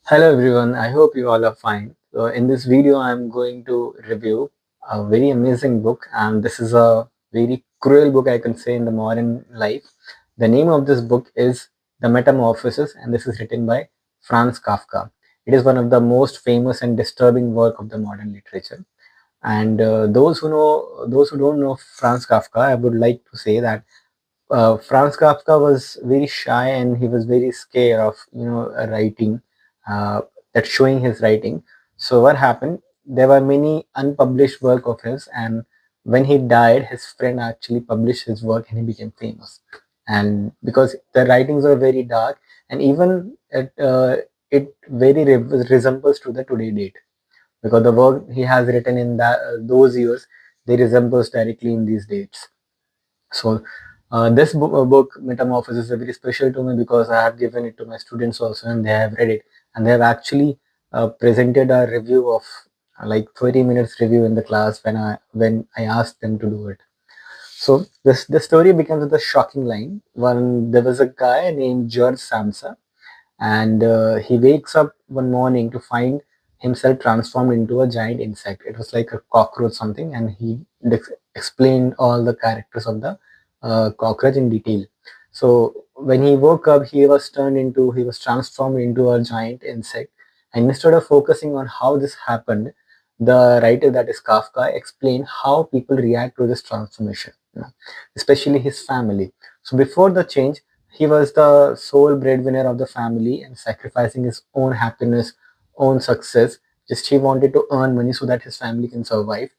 Hello everyone, I hope you all are fine. So in this video, I'm going to review a very amazing book, and this is a very cruel book, I can say, in the modern life. The name of this book is The Metamorphosis, and this is written by Franz Kafka. It is one of the most famous and disturbing work of the modern literature. And those who don't know Franz Kafka, I would like to say that Franz Kafka was very shy and he was very scared of writing, uh, that showing his writing. So what happened? There were many unpublished work of his, and when he died, his friend actually published his work and he became famous. And because the writings were very dark, and even it very resembles to the today date, because the work he has written in those years, they resembles directly in these dates. So this book, Metamorphosis, is very special to me because I have given it to my students also, and they have read it, and they have actually presented a review of like 30 minutes review in the class when I asked them to do it. So this the story begins with a shocking line. One There was a guy named George Samsa, and he wakes up one morning to find himself transformed into a giant insect. It was like a cockroach something, and he explained all the characters of the cockroach in detail. So when he woke up, he was transformed into a giant insect, and instead of focusing on how this happened, the writer, that is Kafka, explained how people react to this transformation, especially his family. So before the change, he was the sole breadwinner of the family and sacrificing his own happiness, own success. Just he wanted to earn money so that his family can survive.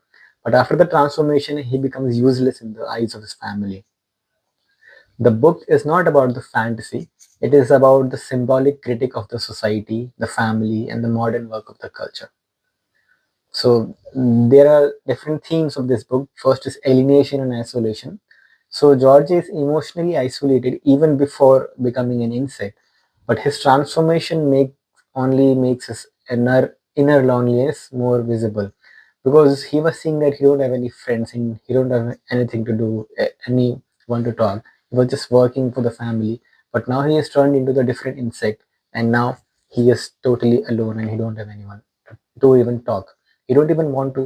But after the transformation, he becomes useless in the eyes of his family. The book is not about the fantasy, it is about the symbolic critic of the society, the family, and the modern work of the culture. So there are different themes of this book. First is alienation and isolation. So George is emotionally isolated even before becoming an insect, but his transformation only makes his inner loneliness more visible, because he was seeing that he don't have any friends and he don't have anything to do, anyone to talk. He was just working for the family, but now he is turned into the different insect, and now he is totally alone and he don't have anyone to even talk. You don't even want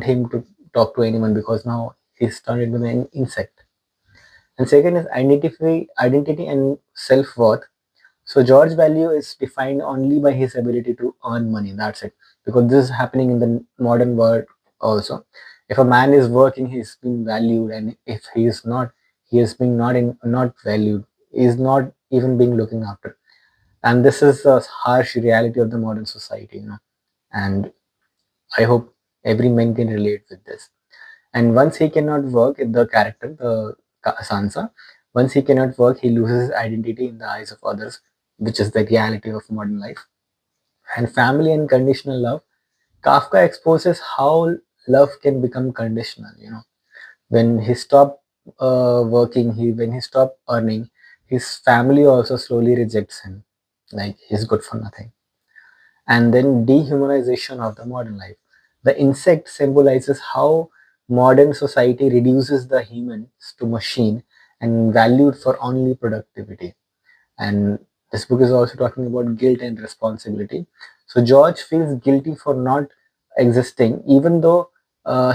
him to talk to anyone because now he's turned into an insect. And second is identity and self-worth. So George's value is defined only by his ability to earn money. That's it. Because this is happening in the modern world also. If a man is working, he's being valued, and if he is not, he is being not valued. He is not even being looking after. And this is the harsh reality of the modern society. And I hope every man can relate with this. And once he cannot work, the character, the Sansa, once he cannot work, he loses his identity in the eyes of others, which is the reality of modern life. And family and conditional love. Kafka exposes how love can become conditional. When he stopped working, when he stopped earning, his family also slowly rejects him, like he's good for nothing. And then dehumanization of the modern life. The insect symbolizes how modern society reduces the humans to machine and valued for only productivity. And this book is also talking about guilt and responsibility. So George feels guilty for not existing, even though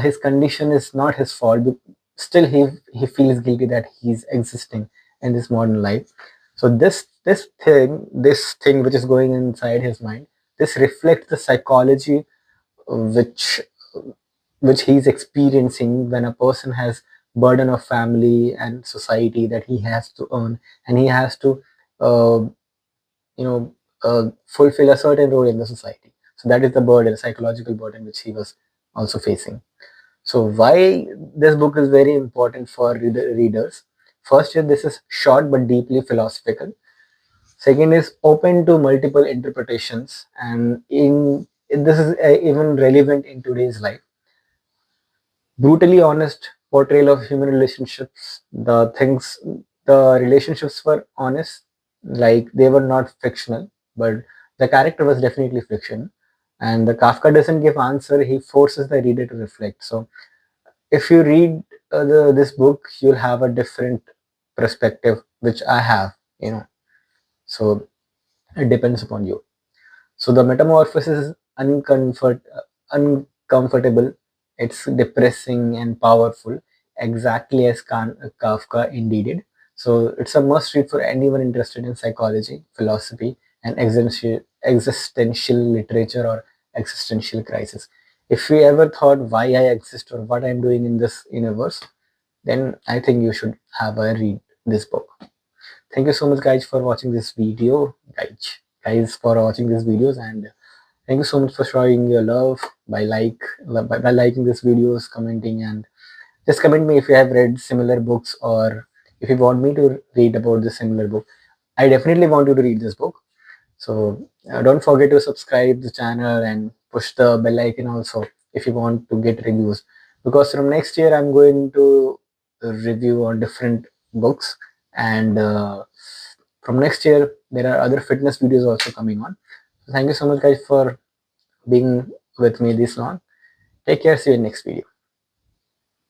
his condition is not his fault. But still, he feels guilty that he's existing in this modern life. So this thing which is going inside his mind, this reflects the psychology which which he's experiencing when a person has burden of family and society that he has to earn, and he has to uh, fulfill a certain role in the society. So that is the burden, psychological burden, which he was also facing. So why this book is very important for readers? First is this is short but deeply philosophical. Second is open to multiple interpretations, and this is even relevant in today's life. Brutally honest portrayal of human relationships. The relationships were honest, like they were not fictional, but the character was definitely fiction. And the Kafka doesn't give answer; he forces the reader to reflect. So if you read this book, you'll have a different perspective, which I have. So it depends upon you. So the Metamorphosis is uncomfortable, it's depressing and powerful, exactly as Kafka indeed did. So it's a must read for anyone interested in psychology, philosophy, and existential literature or existential crisis. If you ever thought why I exist or what I'm doing in this universe, then I think you should have a read this book. Thank you so much, guys, for watching this video, guys, for watching these videos, and thank you so much for showing your love by liking these videos, commenting, and just comment me if you have read similar books or if you want me to read about this similar book. I definitely want you to read this book. So don't forget to subscribe the channel and push the bell icon also if you want to get reviews. Because from next year I'm going to review on different books, and from next year there are other fitness videos also coming on. So thank you so much, guys, for being with me this long. Take care. See you in next video.